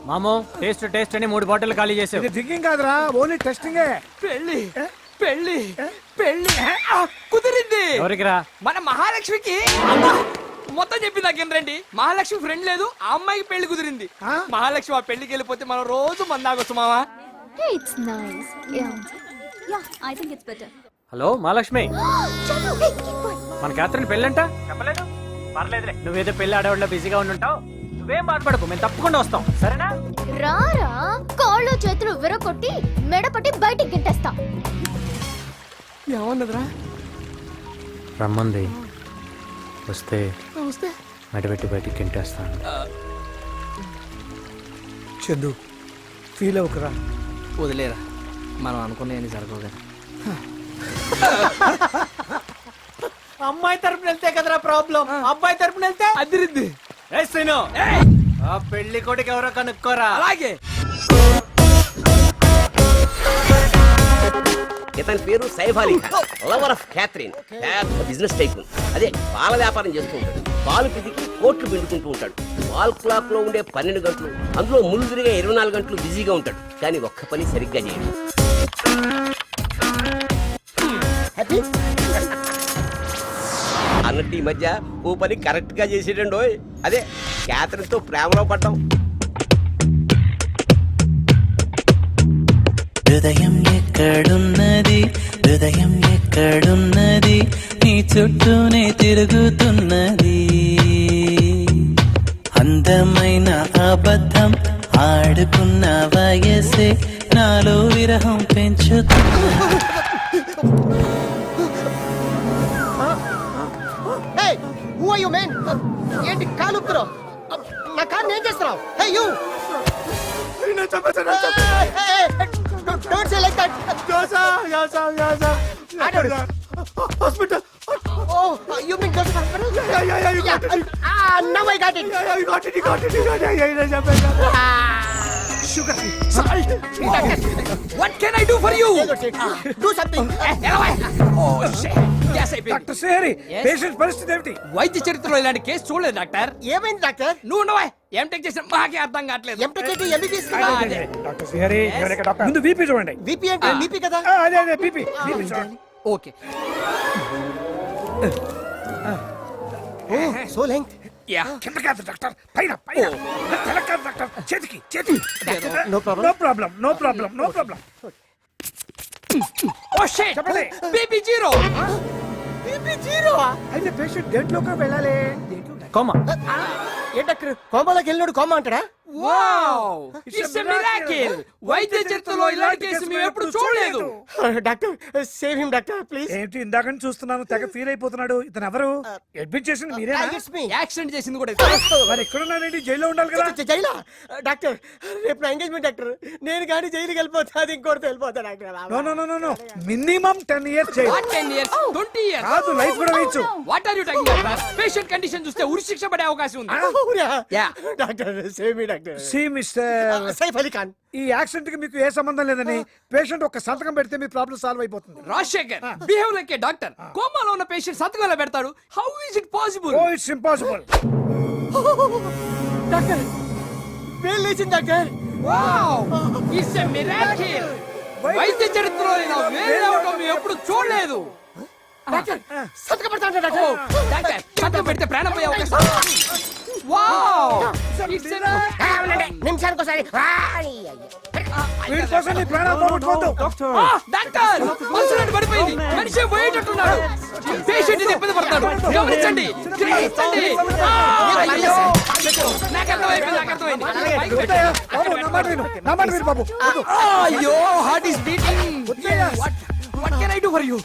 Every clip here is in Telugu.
మామో టేస్ట్ టేస్ట్ అని 3 బాటిల్ ఖాళీ చేసావు. ఇది డ్రింకింగ్ కాదురా, ఓన్లీ టెస్టింగే. పెళ్లి పెళ్లి పెళ్లి కుదిరింది. ఎవరికిరా? మన మహాలక్ష్మికి. మొత్తం చెప్పి నాకేంటండి, మహాలక్ష్మి ఫ్రెండ్ లేదు, ఆ అమ్మాయికి పెళ్లి కుదిరింది. మహాలక్ష్మి ఆ పెళ్లికి వెళ్ళిపోతే మనం రోజు మందాగొచ్చు మావా. It's nice. Yeah, I think it's better. Hello Mahalakshmi, Chalo, hey, keep going. మన క్యాథరిన్ పెళ్ళంట చెప్పలేదు. పర్లేదులే, నువ్వేదో పెళ్లి ఆడవాళ్ళ బిజీగా ఉండుంటావు. నువ్వేం బాధపడకు, మేము తప్పకుండా వస్తాం, సరేనా? రారా, కాళ్ళు చేతులు విరగొట్టి మెడపట్టి బయటికి గిట్టేస్తా. ఏమన్నదిరా? రమ్మంది, వస్తే వస్తే మెడబెట్టి బయటికి గింటేస్తాను. చందు ఫీల్ అవుకురా. వదిలేరా, మనం అనుకున్నాయని జరగవు కదా. అమ్మాయి తరపున వెళ్తే కదరా ప్రాబ్లం, అబ్బాయి తరపున వెళ్తే అదిరిద్ది. ఆ పెళ్లి కొడుకు ఎవరో కనుక్కోరా. అలాగే. ఇతని పేరు Saif Ali Khan, lover of Catherine. Business type. అదే పాల వ్యాపారం చేస్తూ ఉంటాడు. పాలు పితికి కోట్లు పిండుకుంటూ ఉంటాడు. వాల్ క్లాక్ లో ఉండే 12 గంటలు, అందులో ముందు తిరిగే 24 గంటలు బిజీగా ఉంటాడు. కానీ ఒక్క పని సరిగ్గా చేయడు. అన్నట్టు ఈ మధ్య ఓ పని కరెక్ట్ గా చేసేటండో. అదే క్యాథరిన్ తో ప్రేమలో పడ్డాం. హృదయం ఎక్కడున్నది, హృదయం ఎక్కడున్నది, నీ చుట్టూనే తిరుగుతున్నది. అందమైన అబద్ధం ఆడుకున్న వయసే నాలో విరహం పెంచుతున్నది. ఏంటి కాలుపుతున్నావు? నా కారు ఏం చేస్తున్నావు? Hey you, don't say like that. Hospital. Oh, you mean go to hospital? Yeah, you got it. Now I got it. You got it. Sugar, salt. What can I do for you? Do something. Oh shit. Yes, I doctor Srihari, patient పరిస్థితి ఏమిటి? వైద్య చరిత్రలో ఇలాంటి కేసు చూడలేదు డాక్టర్. ఏమైంది డాక్టర్? నువ్వు ఎంటెక్ చేసిన మాకే అర్థం కావట్లేదు. ఎంటెక్ ఎంబీబీఎస్ అదే. డాక్టర్ శ్రీహరి, ముందు బీపీ చూడండి. బీపీ అంటే బీపీ కదా? అదే బీపీ చూడండి. ఓకే. ఓ సో లెంగ్త్. యా. కింద కాదు డాక్టర్, పైన తల కాదు డాక్టర్, చేతికి. No problem. No problem. Oh shit. చెప్పండి. BP zero. BP zero. అయితే పేషెంట్ దేంట్లోకి వెళ్ళాలి? కోమా. ఏ డాక్టర్ కోమాలోకి వెళ్ళినోడు కోమా అంటాడా? Wow, it's a miracle. వైద్య చరిత్రలో ఇలాంటి కేసు మేము ఎప్పుడు చూడలేదు. Doctor save him doctor please. ఏంటి ఇందాక నుంచి చూస్తున్నాను, తెగ ఫీల్ అయిపోతున్నాడు. ఇతను ఎవరు? అడ్మిట్ చేసింది మీరేనా? It's me. యాక్సిడెంట్ చేసింది కూడా. మరి ఎక్కడున్నాడండి? జైల్లో ఉండాలి కదా. జైలా? డాక్టర్ రేపు నా ఎంగేజ్మెంట్ డాక్టర్. నేను కానీ జైలుకి వెళ్ళిపోతా, అది ఇంకోటితో వెళ్ళిపోతా డాక్టర్. నో మినిమం 10 years జైలు. What 10 years? 20 years. కాదు, లైఫ్ కూడా వేయచ్చు. What are you talking about? Patient condition చూస్తే ఉరి శిక్ష పడే అవకాశం ఉంది. Yeah. Doctor save me doctor. See mister Saif Ali Khan, ఈ యాక్సిడెంట్ కి మీకు ఏ సంబంధం లేదని పేషెంట్ ఒక సంతకం పెడితే మీ ప్రాబ్లం సాల్వ్ అయిపోతుంది. Rajasekhar, behave like a doctor. కోమాలో ఉన్న పేషెంట్ సంతకం ఎలా పెడతాడు? How is it possible? Oh it's impossible. Doctor వేలు లేచింది doctor. Wow, it's a miracle. వైద్య చరిత్రలో ఇలా వేరే అవటం మేము ఎప్పుడు చూడలేదు. డాక్టర్ సంతకం పెడతాను ఓ, డాక్టర్. డాక్టర్ సంతకం పెడితే ప్రాణం పోయే అవకాశం. వావ్, ఇట్స్ ఎ నిమిషానికి ఒకసారి. వీడి కోసం నీ ప్రాణాలు పోగొట్టుకోవద్దు. డాక్టర్ మనుషులను పడిపోయింది, మనిషి పోయేటట్టున్నాడు. పేషెంట్ ఇది ఇబ్బంది పడతాడు, గమనించండి. నాకు అర్థమైంది. నా మాట విను బాబు. అయ్యో, heart is beating. What can I do for you?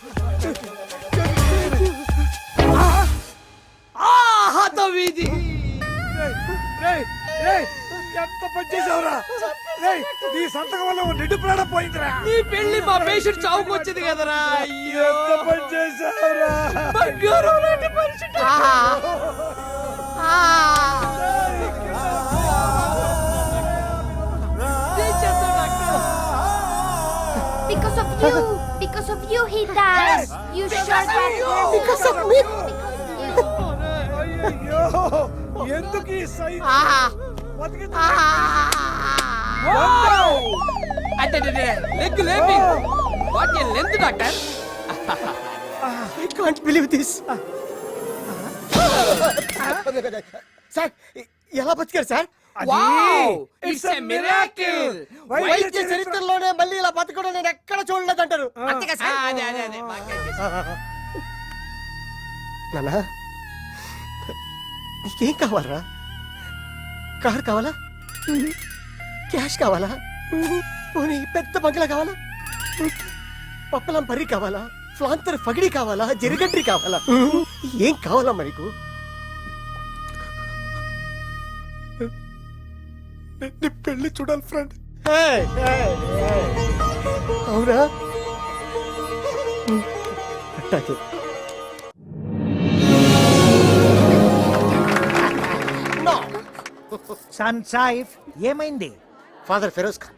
హతవిధి. ఎంత పని చేసావురా? నీ సంతకం వల్ల నిండు ప్రాణం పోయిందిరా. నీ పెళ్లి మా పేషెంట్ చావుకు వచ్చింది కదరా. అయ్యో, ఎంత పని చేసావురా? బంగారం లాంటి మనిషి. Because of you he dies. You shot him. Because of me. అయ్యో, ఎందుకు ఈ సైన్? Ah. లెగ్ లేపి what a length doctor. I can't believe this. Sir ఎలా బతికారు sir? Wow it's a miracle. వైద్య చరిత్రలోనే మళ్ళీ ఇలా బతకడం నేను ఎక్కడ చూడలేదంటారు. అంతేగా సార్? అదే అదే అదే బాగా చేశారు. నానా నీకేం కావాలరా? కార్ కావాలా? క్యాష్ కావాలా? పోనీ పెద్ద బంగ్లా కావాలా? పప్పలం పర్రి కావాలా? ఫ్లాంతర్ ఫగిడి కావాలా? జరిగంట్రి కావాలా? ఏం కావాలమ్మా నీకు? నీ పెళ్లి చూడాలి ఫ్రెండ్. అవునా? అట్టాకే. సన్ సాయిఫ్ ఏమైంది? ఫాదర్ ఫెరోజ్ ఖాన్,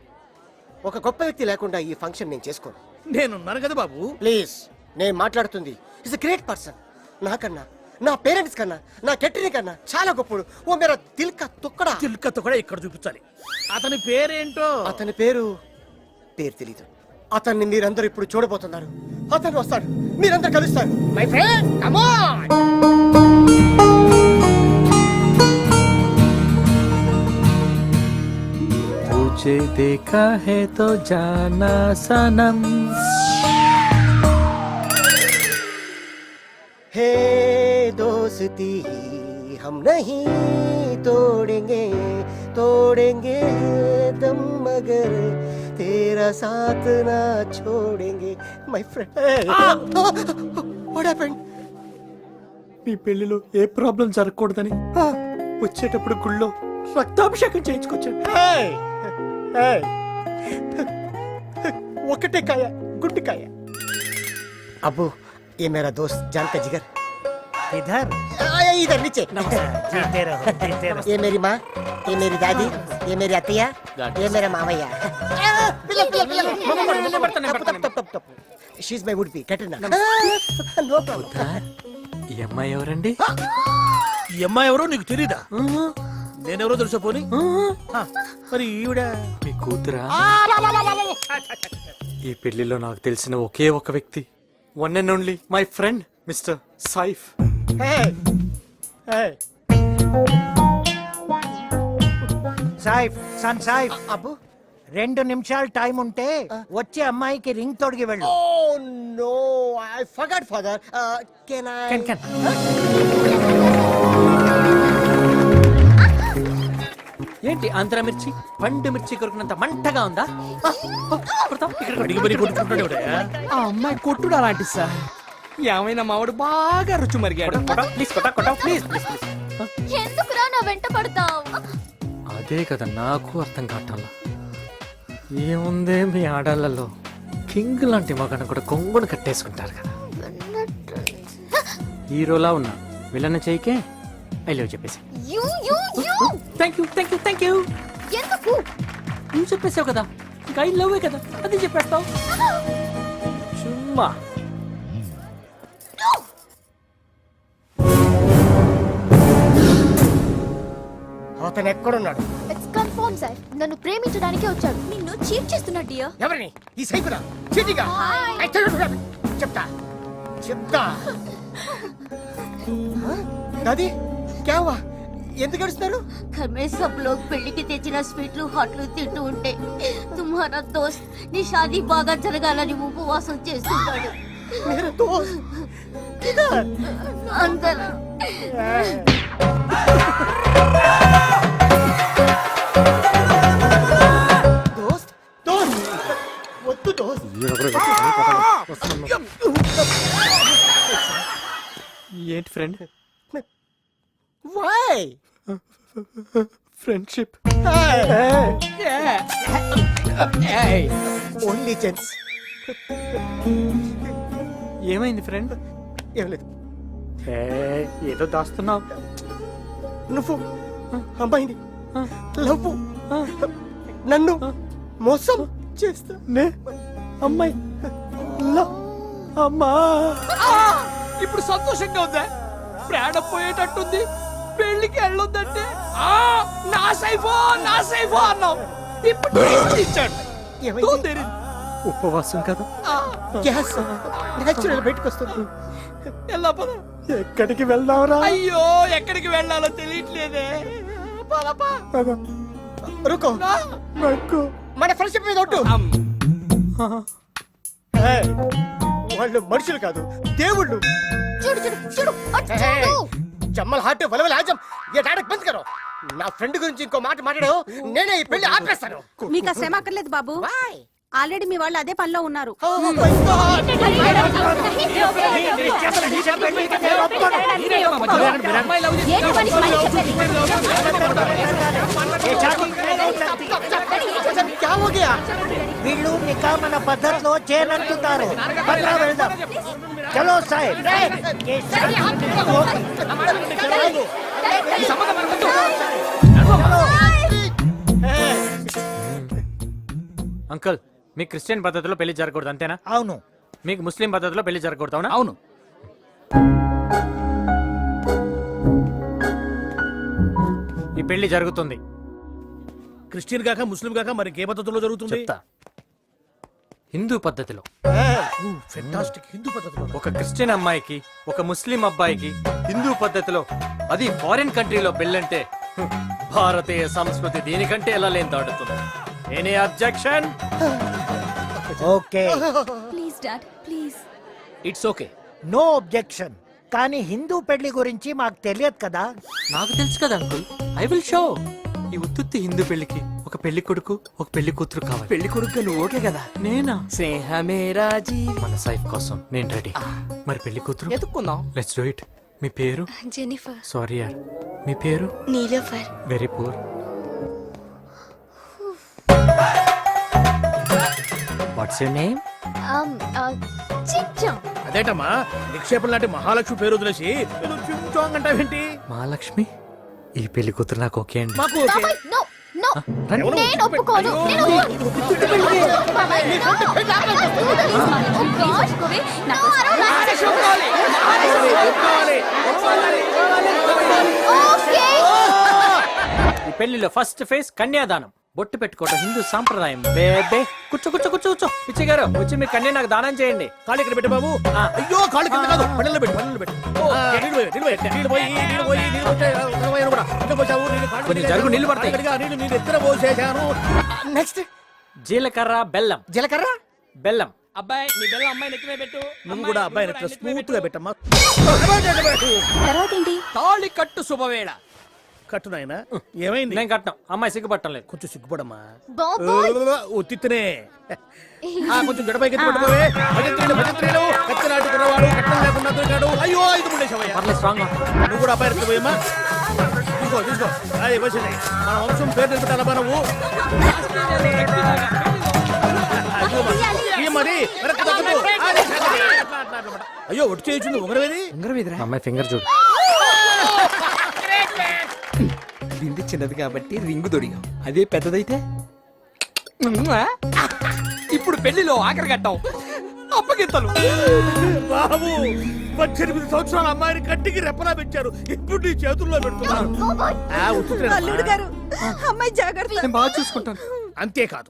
ఒక గొప్ప వ్యక్తి లేకుండా ఈ ఫంక్షన్ నేను చేసుకోను. నేనున్నాను కదా బాబు. ప్లీజ్, నేను మాట్లాడుతుంది ఇస్ గ్రేట్ పర్సన్. నాకన్నా, నా పేరెంట్స్ కన్నా, నా కెట్టిని కన్నా చాలా గొప్పడు. ఓ మేరా దిల్ కా తుక్కడా. చిల్కతో కూడా ఇక్కడ చూపించాలి. అతని పేరేంటో? అతని పేరు తెలీదు. అతన్ని మీరందరూ ఇప్పుడు చూడబోతున్నారు. అతను వస్తాడు, మీరందరూ కలుస్తారు. My friend come on. तुझे देखा है तो जाना सनम. हे दोस्ती हम नहीं तोड़ेंगे, तोड़ेंगे दम मगर तेरा साथ ना छोड़ेंगे. My friend what happened? మీ పెళ్లిలో ఏ ప్రాబ్లం జరగకూడదని వచ్చేటప్పుడు గుళ్ళో రక్తాభిషేకం చేయించుకొచ్చాను. ఒకటే కాయ, గుడ్డికాయ. అబ్బో ये मेरा दोस्त जान का जिगर. इधर इधर नीचे. जीते रहो, जीते रहो. ये मेरी माँ, ये मेरी दादी, ये मेरी अतिया, ये मेरा मामయ్య. She's my would be Katrina. No problem. ఈ అమ్మాయి ఎవరండి? ఈ అమ్మాయి ఎవరో నీకు తెలీదా? నేనెవరో తెలుసా పోనీ? మరి ఈవిడ మీ కూతురా? ఈ పెళ్లిలో నాకు తెలిసిన ఒకే ఒక వ్యక్తి, one and only my friend mister Saif. Saif, son Saif, అబ్బు 2 నిమిషాలు టైం ఉంటే వచ్చే అమ్మాయికి రింగ్ తొడిగి వెళ్ళు. Oh no, I forgot father. Can I? Can. ఏంటి ఆంధ్ర మిర్చి, పండు మిర్చి కొరుకున్నంత మంటగా ఉందా? అడిగి మరీ కొట్టుకుంటాడు ఎవడయ్యా? ఆ అమ్మాయి కొట్టుడు అలాంటి సార్. ఏమైనా మావాడు బాగా రుచి మరిగాడు. ప్లీజ్. ఎందుకురా నా వెంట పడతావు? అదే కదా నాకు అర్థం కావటంలా. ఏముందే మీ ఆడాళ్ళలో కింగ్ లాంటి మగను కూడా కొంగును కట్టేసుకుంటారు కదా. హీరోలా ఉన్నా విలన్ చేయకే ఐ లవ్ చెప్పేసి. Thank you. ఎందుకు? నువ్వు చెప్పేసావు కదా, ఇంకా ఐ లవ్ కదా, అది చెప్పేస్తావు. చుమ్మా అతను ఎక్కడున్నాడు? ఇట్స్ కన్ఫర్మ్ సార్, నన్ను ప్రేమించడానికి వచ్చాడు. నిన్ను చీట్ చేస్తున్నా డియర్. ఎవరిని? ఈ సైపురా చీటిగా. చెప్తా. దాది క్యా హువా? ఎందుకు ఏడుస్తున్నారు? घर में सब लोग పెళ్లికి తెచ్చిన స్వీట్లు హాట్లు తింటూ ఉంటే తుమ్హారా దోస్త్ నీ షాదీ బాగా జరగాలని ఉపవాసం చేస్తున్నాడు. मेरा दोस्त किधर? अंदर दोस्त వద్దు దోస్త్. ఏంటి friend? Why? Friendship. Only gents. ఏమైంది ఫ్రెండ్? ఏం లేదు. ఏదో దాస్తున్నావు. నువ్వు అమ్మాయిని లవ్ నన్ను మోసం చేస్తా. అమ్మాయి అమ్మా, ఇప్పుడు సంతోషంగా ఉందా? ప్రాణం పోయేటట్టుంది. పెళ్లికి వెళ్ళొద్దంటే నా సైఫో అన్నావు. ఇప్పుడు ఇచ్చాడు. ఏమైంది? ఉపవాసం కదా. గ్యాస్ నేచురల్ బయటకు వస్తుంది. ఎలా పద. ఎక్కడికి వెళ్దాంరా? అయ్యో ఎక్కడికి వెళ్ళాలో తెలియట్లేదే. పదపా. రుకో నాకు మన ఫ్రెండ్షిప్ మీద ఒట్టు. ఏయ్, వాళ్ళు మనుషులు కాదు దేవుళ్ళు. చూడు చూడు చూడు అటు చూడు. జమ్మల్ హాట్ వలవల ఆజం ఏ నాటక బంద్ కరో. నా ఫ్రెండ్ గురించి ఇంకో మాట మాట్లాడావు నేనే ఈ పెళ్లి ఆపేస్తాను. మీకు ఆ శ్రమ అక్కర్లేదు బాబు. ఆల్రెడీ మీ వాళ్ళు అదే పనిలో ఉన్నారు. Oh my God. ఏంటి మనిషి क्या हो गया? వీళ్ళు నికా మన పద్ధతిలో చేయనంటున్నారు. పట్రా వెళ్దాం. చలో సాహెబ్. అంకుల్, మీకు క్రిస్టియన్ పద్ధతిలో పెళ్లి జరగకూడదు అంతేనా? అవును. మీకు ముస్లిం పద్ధతిలో పెళ్లి జరగకూడదు అవునా? అవును. ఈ పెళ్లి జరుగుతుంది. క్రిస్టియన్ కాక ముస్లిం కాక మరి ఏ పద్ధతిలో జరుగుతుంది? చెప్తా. హిందూ పద్ధతిలో. ఫెంటాస్టిక్. హిందూ పద్ధతిలో. ఒక క్రిస్టియన్ అమ్మాయికి ఒక ముస్లిం అబ్బాయికి హిందూ పద్ధతిలో, అది ఫారిన్ కంట్రీలో పెళ్ళంటే భారతీయ సంస్కృతి దీనికంటే ఎలా లేని దాడుతుంది. Any objection? Okay. Please dad please. It's okay. No objection. కానీ హిందూ పెళ్లి గురించి మాకు తెలియదు కదా. నాకు తెలుసు కదా అంకుల్. I will show. ఈ ఉత్తుత్తి హిందూ పెళ్లికి ఒక పెళ్లి కొడుకు ఒక పెళ్లి కూతురు కావాలి. పెళ్లి కొడుకు నువ్వు ఓకే కదా? నేనా? స్నేహమే రాజీ. మన సైఫ్ కోసం నేను రెడీ. మరి పెళ్లి కూతురు ఎత్తుకుందాం. Let's do it. మీ పేరు? జెనిఫర్. సారీ యార్, మీ పేరు? Nilofar. Very poor. What's your name? చిచ్చా. అదేటమ్మా నిక్షేపం లాంటి మహాలక్ష్మి పేరు వదిలేసి ఏదో చించాంగ్ అంటావేంటి? మహాలక్ష్మి. ఈ పెళ్లి కూతురు నాకు ఓకే అండి. మాకు ఓకే. నో నో నేను ఒప్పుకోను. నేను ఈ పెళ్లిలో ఫస్ట్ ఫేజ్ కన్యాదానం. బొట్టు పెట్టుకోవడం హిందూ సాంప్రదాయం. బేబే కూర్చో కూర్చో కూర్చో కూర్చో. పిచ్చి గారు వచ్చి మీ కన్య నాకు దానం చేయండి. కాళ్ళు ఇక్కడ పెట్టు బాబు. అయ్యో కాళ్ళు కింద కాదు, పళ్ళల్లో పెట్టు, పళ్ళల్లో పెట్టు. నీళ్ళు పోయి, నీళ్ళు పోయి, నీళ్ళు పోయి, నీళ్ళు పోయి, నీళ్ళు పోయి, నీళ్ళు పోయి కూడా. ఇంత పోసావు, నీళ్ళు కాళ్ళు కొంచెం జరుగు, నీళ్ళు పడతాయి. గట్టిగా నీళ్ళు నీళ్ళు ఎత్తున పోసేసాను. నెక్స్ట్ జీలకర్ర బెల్లం. జీలకర్ర బెల్లం. అబ్బాయి నీ బెల్లం అమ్మాయి నెత్తిమే పెట్టు. నువ్వు కూడా అబ్బాయిని ఎట్లా స్మూత్ గా పెట్టమ్మా. తర్వాత ఏంటి? తాళి కట్టు శుభవేళ. కట్టు నాయనా. ఏమైంది? నేను కట్నం. అమ్మాయి సిగ్గుపట్టం లేదు. కొంచెం సిగ్గుపడమ్మా. బాబోయ్. ఉత్తినే కొంచెం గడపైకి ఎత్తుపట్టుకోవే. భజంత్రీలు భజంత్రీలు కత్తి నాటుకున్నవాడు కట్టం లేకుండా దొరికాడు. అయ్యో ఇది ముండేశవయ్యా. పర్లేదు, స్ట్రాంగ్. నువ్వు కూడా అబ్బాయి ఎత్తుపోయమ్మా. తీసుకో తీసుకో. అది వచ్చింది. మన వంశం పేరు నిలబెట్టాలమ్మా నువ్వు. మరి వెనక్కి తగ్గదు. అయ్యో ఒట్టి చేయొచ్చు. ఉంగరం ఏది? ఉంగరం ఎదురా? అమ్మాయి ఫింగర్ చూడు. బింది చిన్నది కాబట్టి రింగు దొడిగాం. అదే పెద్దదైతే ఇప్పుడు పెళ్లిలో ఆఖరి కట్టాం. అప్పగింతలు. బాబు 18 సంవత్సరాల అమ్మాయిని కట్టికి రెప్పలా పెట్టారు. ఇప్పుడు నీ చేతుల్లో పెడుతున్నారు. అల్లుడు గారు అమ్మాయి జాగ్రత్త. నేను బాగా చూసుకుంటాను. అంతేకాదు,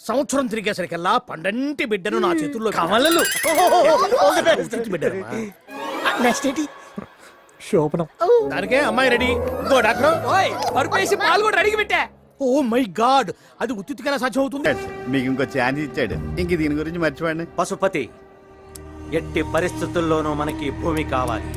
సంవత్సరం తిరిగేసరికల్లా పండంటి బిడ్డను నా చేతుల్లో కమలలు. బిడ్డనమ్మా. నెక్స్ట్ ఏంటి? శోభనం. దానికే అమ్మాయి రెడీ. ఇంకో డాక్టర్. ఓయ్ పరుపు వేసి పాలు కూడా అడిగి పెట్టా. ఓ మై గాడ్, అది ఉత్తికైనా సాధ్యం అవుతుంది. మీకు ఇంకో ఛాన్స్ ఇచ్చాడు. ఇంక దీని గురించి మర్చిపోండి. పశుపతి, ఎట్టి పరిస్థితుల్లోనూ మనకి భూమి కావాలి.